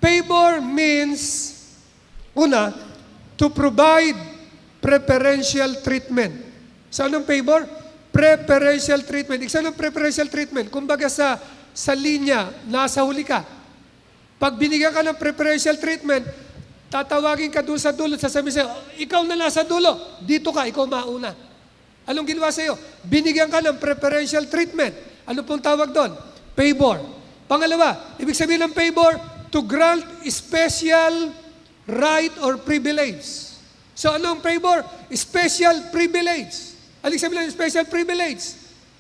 Favor means, una, to provide preferential treatment. Sa anong favor? Preferential treatment. Isa ng preferential treatment, kumbaga sa linya, nasa huli ka. Pag binigyan ka ng preferential treatment, tatawagin ka doon sa dulo, sasabihin sa'yo, ikaw na nasa dulo, dito ka, ikaw mauna. Anong ginawa sa'yo? Binigyan ka ng preferential treatment. Ano pong tawag doon? Favor. Pangalawa, ibig sabihin ng favor, to grant special right or privilege. So anong favor? Special privilege. Anong sabihin ng special privilege?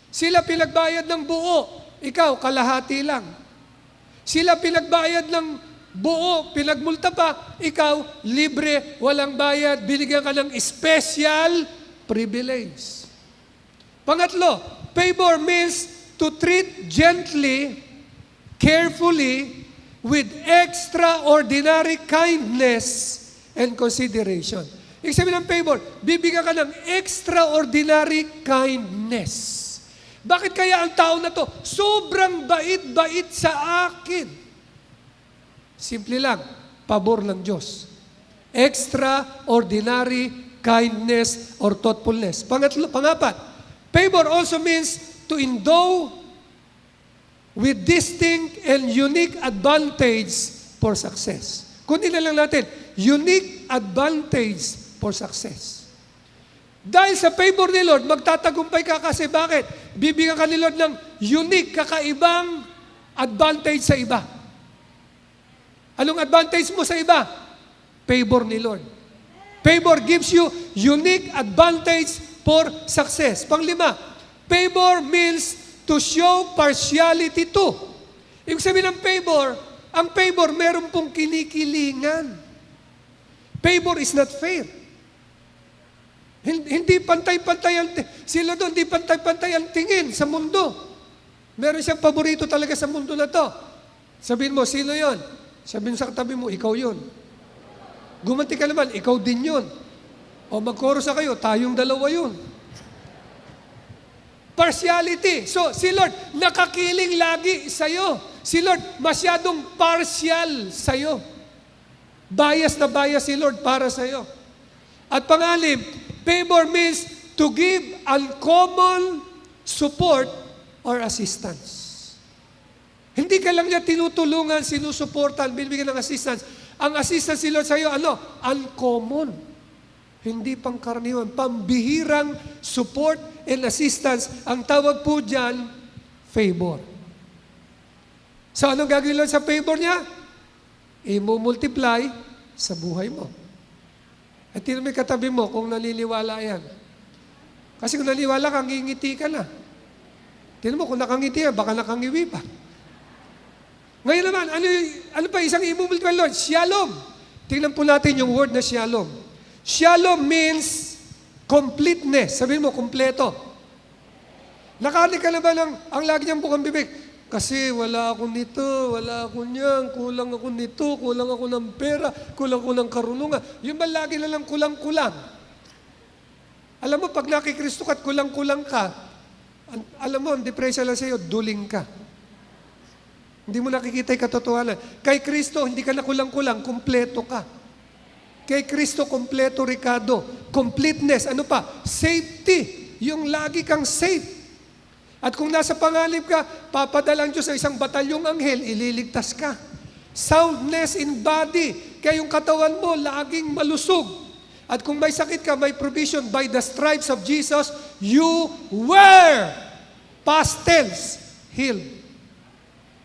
Sila pinagbayad ng buo, ikaw kalahati lang. Sila pinagbayad ng buo, pinagmulta pa, ikaw libre, walang bayad, binigyan ka ng special privilege. Pangatlo, favor means to treat gently, carefully, with extraordinary kindness and consideration. Ibig sabihin ng favor, bibigyan ka ng extraordinary kindness. Bakit kaya ang tao na to, sobrang bait-bait sa akin? Simple lang, pabor ng Diyos. Extraordinary kindness or thoughtfulness. Pangapat, favor also means to endow with distinct and unique advantage for success. Kunin na lang natin, unique advantage for success. Dahil sa favor ni Lord, magtatagumpay ka kasi bakit? Bibigyan ka ni Lord ng unique, kakaibang advantage sa iba. Anong advantage mo sa iba? Favor ni Lord. Favor gives you unique advantage for success. Panglima, favor means to show partiality to. Ibig sabihin ng favor, ang favor meron pong kinikilingan. Favor is not fair. Hindi pantay-pantay ang sila doon, hindi pantay-pantay ang tingin sa mundo. Meron siyang paborito talaga sa mundo na to. Sabihin mo, sino yon? Sabihin sa katabi mo, ikaw yon. Gumanti ka naman, ikaw din yon. O magkorosa kayo, tayong dalawa yun. Partiality. So, si Lord, nakakiling lagi sa'yo. Si Lord, masyadong partial sa'yo. Bias na bias si Lord para sa'yo. At pangalim, favor means to give uncommon support or assistance. Hindi ka lang niya tinutulungan, sinusuportan, binibigyan ng assistance. Ang assistance si Lord sa'yo, uncommon. Hindi pangkaraniwan. Pambihirang support and assistance. Ang tawag po dyan, favor. So, anong gagawin Lord sa favor niya? I-multiply sa buhay mo. At tingnan mo yung katabi mo kung naniniwala yan. Kasi kung naniniwala ka, ngingiti ka na. Tingnan mo, kung nakangiti yan, baka nakangiwi pa. Ngayon naman, ano pa isang i-multiply Lord? Shalom. Tingnan po natin yung word na shalom. Shalom means completeness. Sabihin mo, kompleto. Nakaani ka na ba ang lagi niyang bukang bibig? Kasi wala ako nito, wala ako niyan, kulang ako nito, kulang ako ng pera, kulang ako ng karunungan. Yung ba lagi na lang kulang-kulang? Alam mo, pag nakikristo ka at kulang-kulang ka, alam mo, ang depresya lang sa'yo, duling ka. Hindi mo nakikita yung katotohanan. Kay Kristo, hindi ka na kulang-kulang, kumpleto ka. Kay Kristo, kumpleto, Ricardo. Completeness, ano pa? Safety. Yung lagi kang safe. At kung nasa panganib ka, papadalang Diyos sa isang batalyong anghel, ililigtas ka. Soundness in body. Kaya yung katawan mo, laging malusog. At kung may sakit ka, may provision. By the stripes of Jesus, you were, past tense, healed.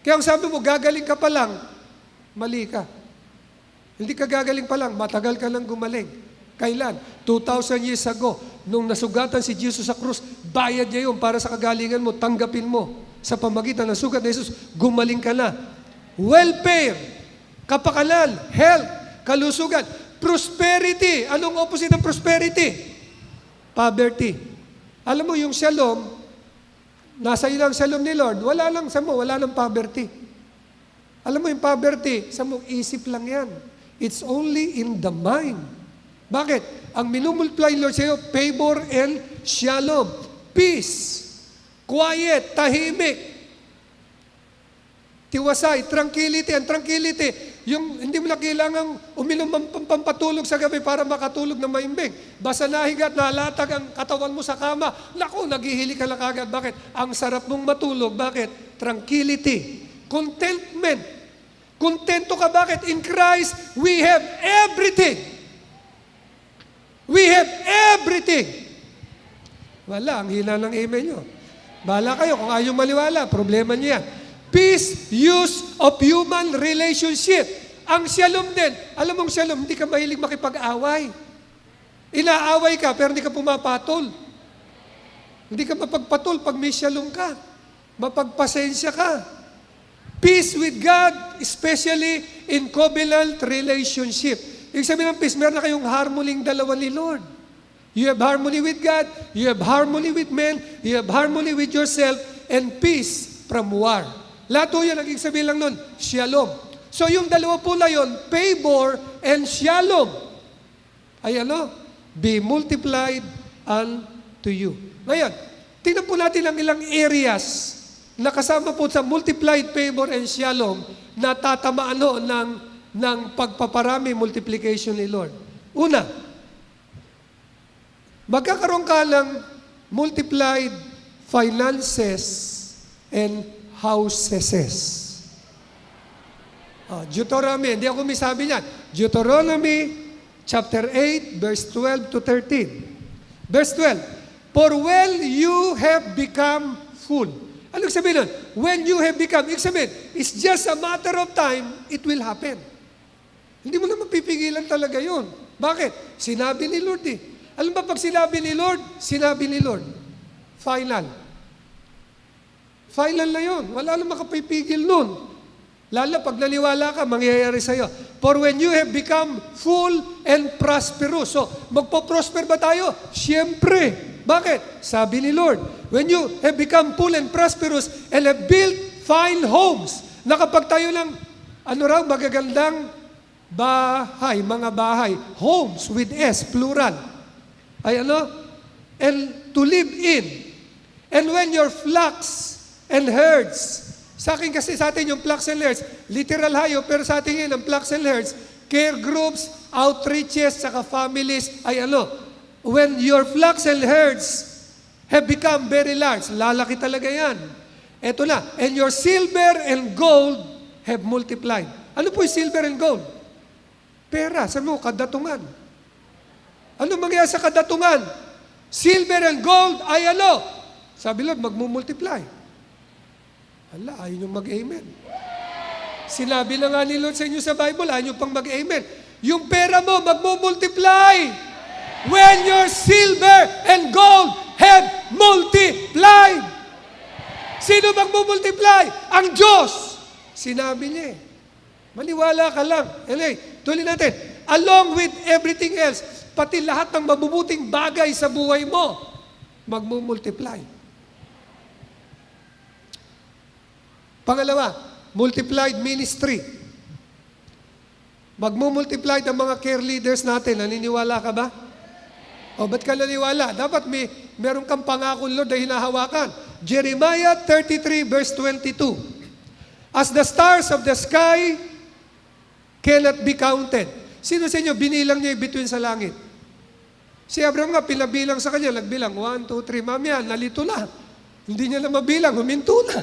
Kaya ang sabi mo, gagaling ka pa lang, mali ka. Hindi ka gagaling pa lang, matagal ka lang gumaling. Kailan? 2,000 years ago, nung nasugatan si Jesus sa krus, bayad niya yun para sa kagalingan mo, tanggapin mo. Sa pamagitan ng sugat ni Jesus, gumaling ka na. Welfare, kapakanan, health, kalusugan, prosperity. Anong opposite ng prosperity? Poverty. Alam mo, yung shalom, nasa ilang shalom ni Lord, wala lang poverty. Alam mo yung poverty, sa mong isip lang yan. It's only in the mind. Bakit? Ang minumultiply Lord sa iyo, favor and shalom. Peace, quiet, tahimik. tiwasay, tranquility. Ang tranquility, yung hindi mo na kailangang uminom ng pampatulog sa gabi para makatulog na maimbing. Basta nahiga at nalatag ang katawan mo sa kama, naku, naghihili ka lang agad. Bakit? Ang sarap mong matulog. Bakit? Tranquility. Contentment. Kontento ka. Bakit? In Christ, we have everything. We have everything. Wala, ang hina ng amen nyo. Bahala kayo, kung ayaw maliwala, problema niyo yan. Peace, use of human relationship. Ang shalom din. Alam mong shalom, hindi ka mahilig makipag-away. Inaaway ka, pero hindi ka pumapatol. Hindi ka mapagpatol pag may shalom ka. Mapagpasensya ka. Peace with God, especially in covenant relationship. Ibig sabihin ng peace, meron na kayong harmony dalawa ni Lord. You have harmony with God, you have harmony with men, you have harmony with yourself, and peace from war. Lahat po yan, naging sabihin lang nun, shalom. So yung dalawa po na yun, favor and shalom. Ay ano? Be multiplied unto you. Ngayon, tingnan po natin ang ilang areas na kasama po sa multiplied favor and shalom na tatamaan ng pagpaparami, multiplication ni Lord. Una, magkakaroon ka ng multiplied finances and houses. Deuteronomy, hindi ako misabi niyan. Deuteronomy chapter 8, verse 12 to 13. Verse 12, for when you have become full. Ano sabihin nun? When you have become, ibig sabihin, it's just a matter of time, it will happen. Hindi mo na mapipigilan talaga yun. Bakit? Sinabi ni Lord eh. Alam ba pag sinabi ni Lord, final. Final na yun. Wala nang makapipigil nun. Lalo pag naniwala ka, mangyayari sa'yo. For when you have become full and prosperous. So, magpo-prosper ba tayo? Siyempre. Bakit? Sabi ni Lord, when you have become full and prosperous and have built fine homes, na kapag tayo ng, magagandang bahay, mga bahay, homes with S, plural, ay and to live in. And when your flocks and herds, sa atin yung flocks and herds, literal hayo, pero sa atin yun, ang flocks and herds, care groups, outreaches, saka families, ay when your flocks and herds have become very large, lalaki talaga yan. Eto na, and your silver and gold have multiplied. Ano po yung silver and gold? Pera, sabi mo, kadatungan. Ano mangyayari sa kadatungan? Silver and gold ay Sabi Lord, magmumultiply. Hala, ayaw nyo mag-amen. Sinabi na nga ni Lord sa inyo sa Bible, ayaw nyo pang mag-amen. Yung pera mo, magmumultiply. When your silver and gold have multiplied. Sino magmumultiply? Ang Diyos. Sinabi niya eh. Maniwala ka lang. Anyway, tuloy natin. Along with everything else, pati lahat ng mabubuting bagay sa buhay mo, magmumultiply. Pangalawa, multiplied ministry. Magmumultiplied ang mga care leaders natin. Naniniwala ka ba? O, ba't ka naniwala? Dapat meron kang pangako, Lord, na hinahawakan. Jeremiah 33, verse 22. As the stars of the sky cannot be counted. Sino sa inyo, binilang niya yung bituin sa langit? Si Abraham nga, pinabilang sa kanya, nagbilang, 1, 2, 3, mamaya, nalito na. Hindi niya na mabilang, huminto na.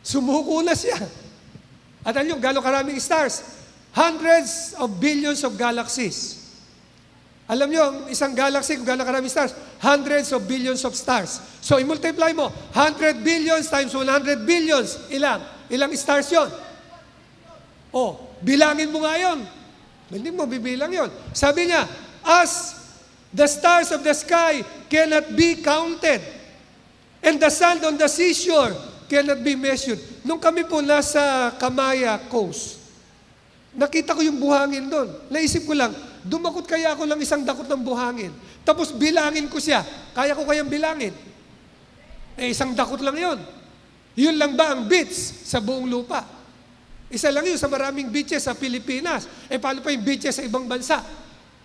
Sumuko na siya. At alam nyo, gano'ng karaming stars? Hundreds of billions of galaxies. Alam nyo, ang isang galaxy, kung gano'ng karaming stars, hundreds of billions of stars. So, i-multiply mo, 100 billions times 100 billions. Ilang stars yon? Bilangin mo nga yon. Hindi mo bibilang yon. Sabi niya, as the stars of the sky cannot be counted, and the sand on the seashore cannot be measured. Nung kami po nasa Kamaya Coast, nakita ko yung buhangin doon. Naisip ko lang, dumakot kaya ako lang isang dakot ng buhangin. Tapos bilangin ko siya. Kaya ko kayang bilangin. Isang dakot lang yon. Yun lang ba ang beach sa buong lupa? Isa lang yun sa maraming beaches sa Pilipinas. Paano pa yung beaches sa ibang bansa?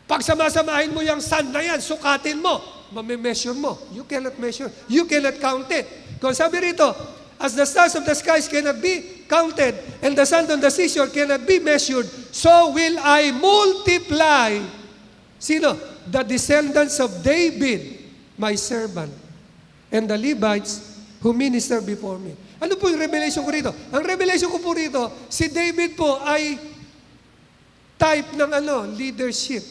Pag samasamahin mo yung sand na yan, sukatin mo, mame-measure mo. You cannot measure. You cannot count it. Kung sabi rito, as the stars of the skies cannot be counted, and the sand on the seashore cannot be measured, so will I multiply. Sino? The descendants of David, my servant, and the Levites who minister before me. Ano po yung revelation ko rito? Ang revelation ko po rito, si David po ay type ng leadership.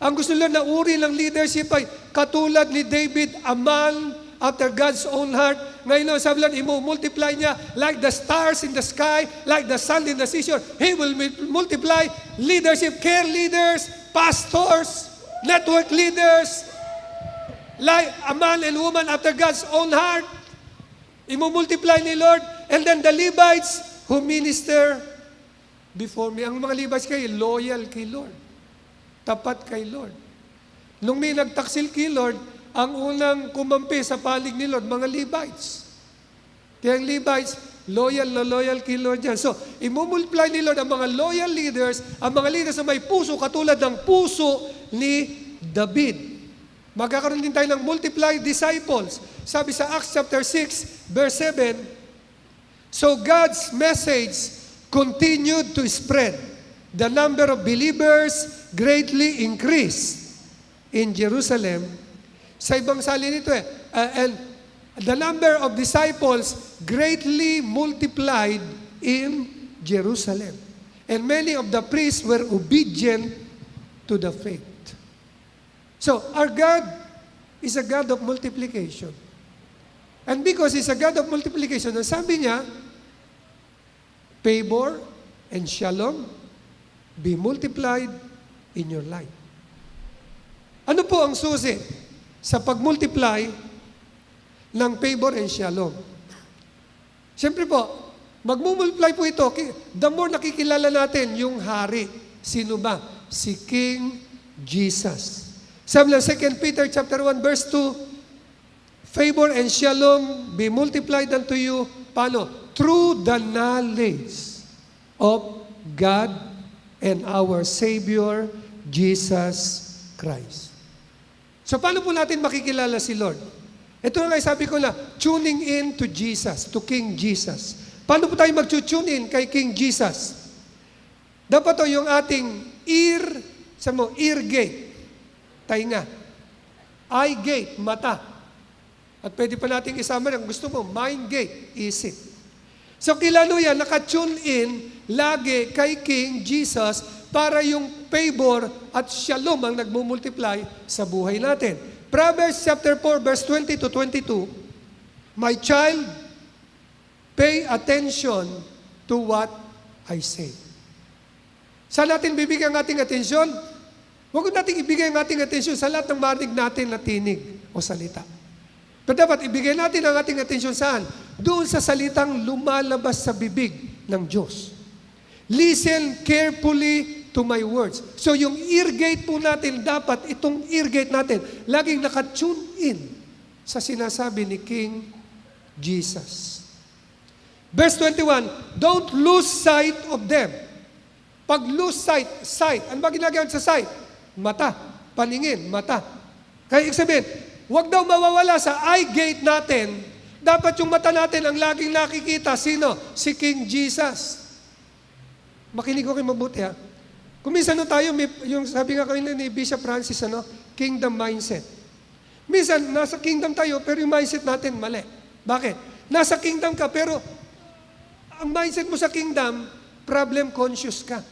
Ang gusto nila na uri ng leadership ay katulad ni David, a man after God's own heart. Ngayon, sabi lang, multiply niya like the stars in the sky, like the sun in the seashore. He will multiply leadership, care leaders, pastors, network leaders, like a man and woman after God's own heart. Multiply ni Lord. And then the Levites who minister before me. Ang mga Levites kayo, loyal kay Lord. Tapat kay Lord. Nung may nagtaksil kay Lord, ang unang kumampi sa palig ni Lord, mga Levites. Kaya ang Levites, loyal na loyal kay Lord yan. So, imumultiply ni Lord ang mga loyal leaders, ang mga leaders na may puso, katulad ng puso ni David. Magkakaroon din tayo ng multiplied disciples. Sabi sa Acts chapter 6, verse 7, so God's message continued to spread. The number of believers greatly increased in Jerusalem. Sa ibang salin nito and the number of disciples greatly multiplied in Jerusalem. And many of the priests were obedient to the faith. So, our God is a God of multiplication. And because He's a God of multiplication, ang sabi niya, favor and shalom be multiplied in your life. Ano po ang susi sa pag-multiply ng favor and shalom? Siyempre po, mag-multiply po ito, the more nakikilala natin yung hari. Sino ba? Si King Jesus. Sabi ng 2 Peter chapter 1 verse 2, favor and shalom be multiplied unto you, paano? Through the knowledge of God and our Savior, Jesus Christ. So, paano po natin makikilala si Lord? Ito na nga sabi ko na, tuning in to Jesus, to King Jesus. Paano po tayo mag-tune in kay King Jesus? Dapat to yung ating ear gate, tainga. Eye gate, mata. At pwede pa nating isama ng gusto mo, mind gate, isip. So, kilalo yan, naka-tune in lagi kay King Jesus para yung favor at shalom ang nagmumultiply sa buhay natin. Proverbs chapter 4 verse 20 to 22, my child, pay attention to what I say. Saan natin bibigyan ang ating atensyon? Huwag natin ibigay ang ating atensyon sa lahat ng marinig natin na tinig o salita. Pero dapat ibigay natin ang ating atensyon saan? Doon sa salitang lumalabas sa bibig ng Diyos. Listen carefully to my words. So yung ear gate po natin, dapat itong ear gate natin, laging naka-tune in sa sinasabi ni King Jesus. Verse 21, don't lose sight of them. Pag lose sight, ano ba ginagawa sa sight? Mata, paningin, mata. Kaya ibig sabihin, huwag daw mawawala sa eye gate natin. Dapat yung mata natin ang laging nakikita. Sino? Si King Jesus. Makinig ko kayo mabuti ha. Kung minsan tayo, yung sabi nga kanina ni Bishop Francis, kingdom mindset. Minsan, nasa kingdom tayo, pero yung mindset natin mali. Bakit? Nasa kingdom ka, pero ang mindset mo sa kingdom, problem conscious ka.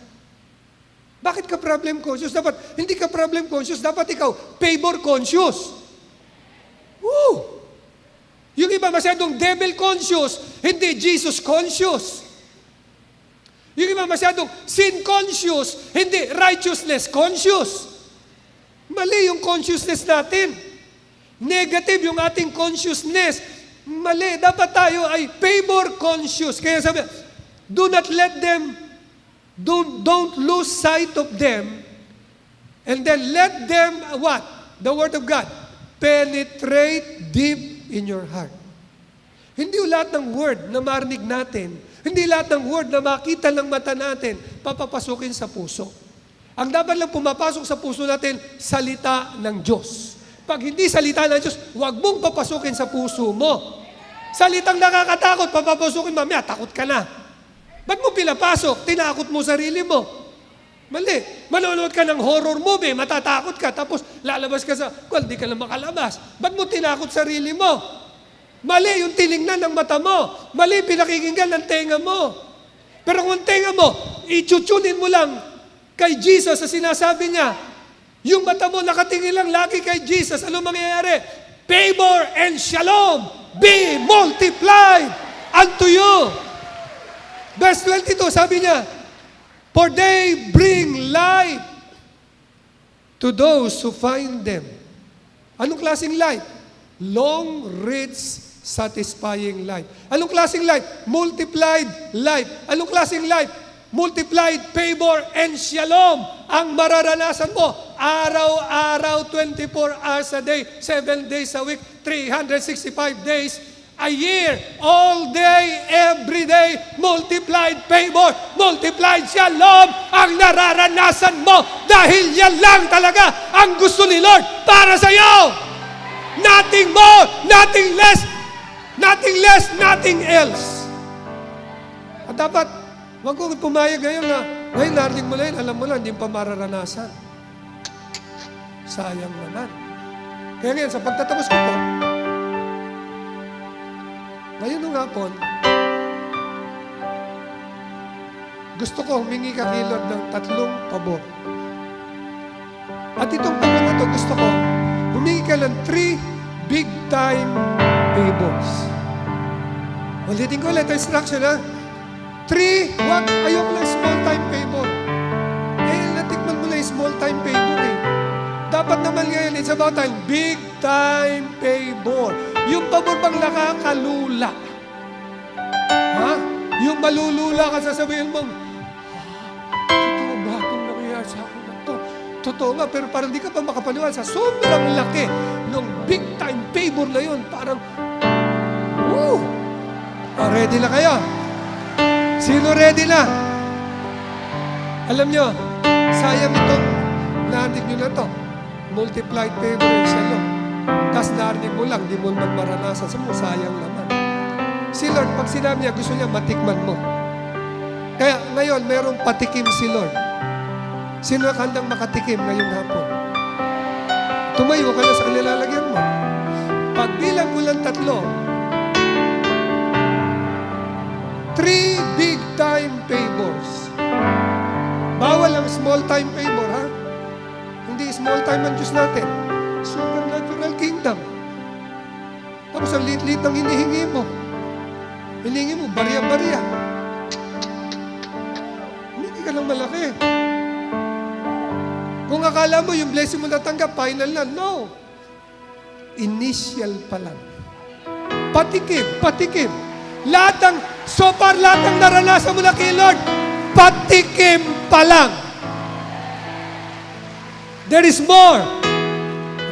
Bakit ka problem conscious? Dapat, hindi ka problem conscious, dapat ikaw favor conscious. Woo! Yung iba masyadong devil conscious, hindi Jesus conscious. Yung iba masyadong sin conscious, hindi righteousness conscious. Mali yung consciousness natin. Negative yung ating consciousness. Mali. Dapat tayo ay favor conscious. Kaya sabi, do not let them, don't lose sight of them, and then let them, what? The Word of God, penetrate deep in your heart. Hindi lahat ng word na marinig natin, hindi lahat ng word na makita ng mata natin, papapasukin sa puso. Ang dapat lang pumapasok sa puso natin, salita ng Diyos. Pag hindi salita ng Diyos, huwag mong papasukin sa puso mo. Salitang nakakatakot, papapasukin, mamaya, takot ka na. Ba't mo pinapasok? Tinakot mo sarili mo. Mali. Manonood ka ng horror movie, matatakot ka, tapos lalabas ka sa, di ka na makalabas. Ba't mo tinakot sarili mo? Mali yung tinignan ng mata mo. Mali pinakikinggan ng tenga mo. Pero kung tenga mo, ichuchunin mo lang kay Jesus sa sinasabi niya, yung mata mo nakatingin lang lagi kay Jesus, ano mangyayari? Favor and shalom be multiplied unto you. Verse 22, sabi niya, for they bring light to those who find them. Anong klaseng light? Long, rich, satisfying light. Anong klaseng light? Multiplied light. Anong klaseng light? Multiplied favor and shalom ang mararanasan mo. Araw-araw, 24 hours a day, 7 days a week, 365 days a year, all day, every day, multiplied favor, multiplied shalom ang nararanasan mo dahil yan lang talaga ang gusto ni Lord para sa iyo. Nothing more, nothing less, nothing else. At dapat, huwag kong pumayag ngayon na, ngayon narinig mo na yun, alam mo na, hindi pa mararanasan. Sayang naman. Kaya ngayon, sa pagtatapos ko po, ngayon nung hapon, gusto ko humingi ka kay Lord ng 3 pabor. At itong pabor na ito, gusto ko, humingi ka ng 3 big time favors. Ulitin ko ulit, instruction ha. 3, ayoko lang small time favor. Natikman mo na yung small time favor eh. Dapat naman ngayon, it's about time, big time favor. Yung pabor bang nakakalula. Ha? Yung malulula ka, sasabihin mong, totoo ba itong nangyayari sa akin na ito? Totoo nga, pero parang di ka pa makapaniwala sa sobrang laki ng big time favor na yun. Parang, ready na kayo? Sino ready na? Alam nyo, sayang itong narinig nyo na ito. Multiplied favor and shalom. Tapos narinig mo lang, di mo man maranasan. Sa mo, sayang naman. Si Lord, pag sinabi niya, gusto niya matikman mo. Kaya ngayon, mayroong patikim si Lord. Sino ang handang makatikim ngayong hapon? Tumayo ka na sa kanilalagyan mo. Pagbilang mo lang 3 big time favors. Bawal ang small time favor, ha? Hindi small time ang Diyos natin. Supernatural kingdom. Tapos ang liit-liit ng hinihingi mo. Hinihingi mo, barya-barya. Hindi ka lang malaki. Kung akala mo yung blessing mo natanggap, final na. No. Initial pa lang. Patikim. Lahat ng naranasan mo na kay Lord, patikim pa lang. There is more.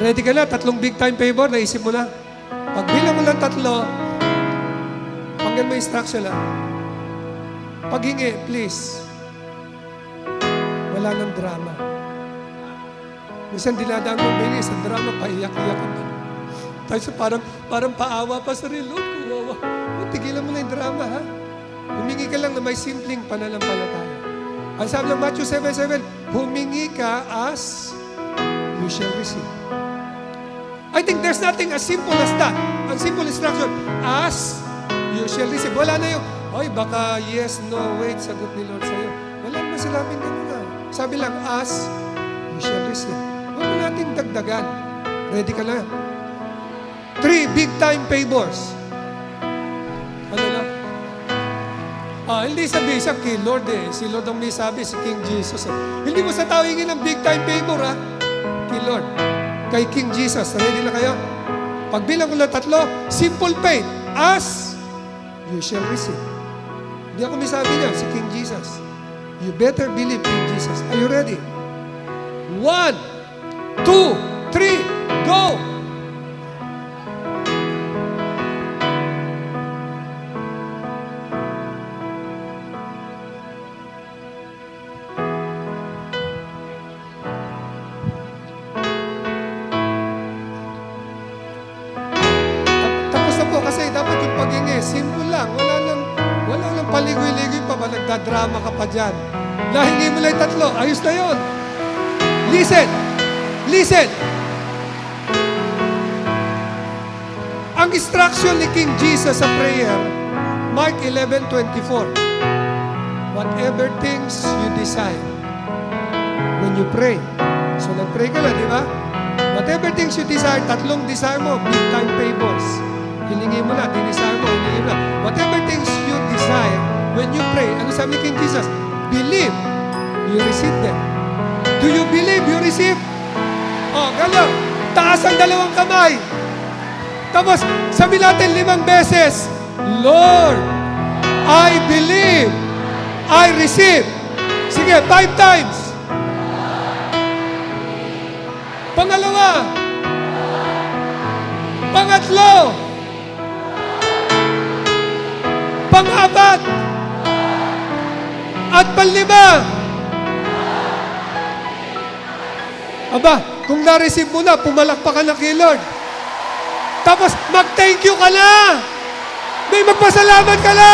Ready ka na? 3 big time favor, naisip mo na? Pagbilang mo lang 3, pagyan mo instruction na. Paghingi, please. Wala nang drama. Minsan dinadaan mo bingi sa drama, paiyak-iyak ka pa. Tayo parang paawa pa sa rin, Lord, kuwawa. Tigilan mo na yung drama, ha? Humingi ka lang na may simpleng pananampalataya. Ang sabi ng Matthew 7:7, humingi ka as you shall receive. I think there's nothing as simple as that. Ang simple instruction, as you shall receive. Wala na yung, baka yes, no, wait, sagot ni Lord sa'yo. Wala naman sinabing gano'n na. Sabi lang, as you shall receive. Huwag mo natin dagdagan. Ready ka na? 3 big time favors. Ano na? Hindi sabi sa kay Lord eh. Si Lord ang may sabi, si King Jesus eh. Hindi mo sa tao hingin ng big time favor ha. Kay Lord. Kay King Jesus. Ready na kayo? Pagbilang ko lang 3, simple faith. As you shall receive. Hindi ako may sabi niya, si King Jesus. You better believe in Jesus. Are you ready? 1, 2, 3, go! Kasi dapat yung paghingi, simple lang. Wala lang paligoy-ligoy pa ba? magdrama ka pa dyan. Nahingi mo lang yung 3, ayos na yun. Listen! Listen! Ang instruction ni King Jesus sa prayer, Mark 11:24. Whatever things you desire when you pray. So nag-pray ka na, di ba? Whatever things you desire, 3 desire mo, big time favors. Hilingi mo na, dinisire mo, hilingi mo na. Whatever things you desire when you pray, ano sabi ni King Jesus? Believe, you receive them. Do you believe you receive? Oh, gano'n. Taas ang 2 kamay. Tapos, sabi natin 5 beses, Lord, I believe, I receive. Sige, 5 times. Pangalawa. Pangatlo. Pang-4. At pang-5. Aba, kung na-receive mo na, pumalakpakan na kay Lord. Tapos, mag-thank you ka na. May magpasalamat ka na.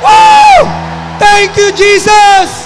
Woo! Thank you, Jesus!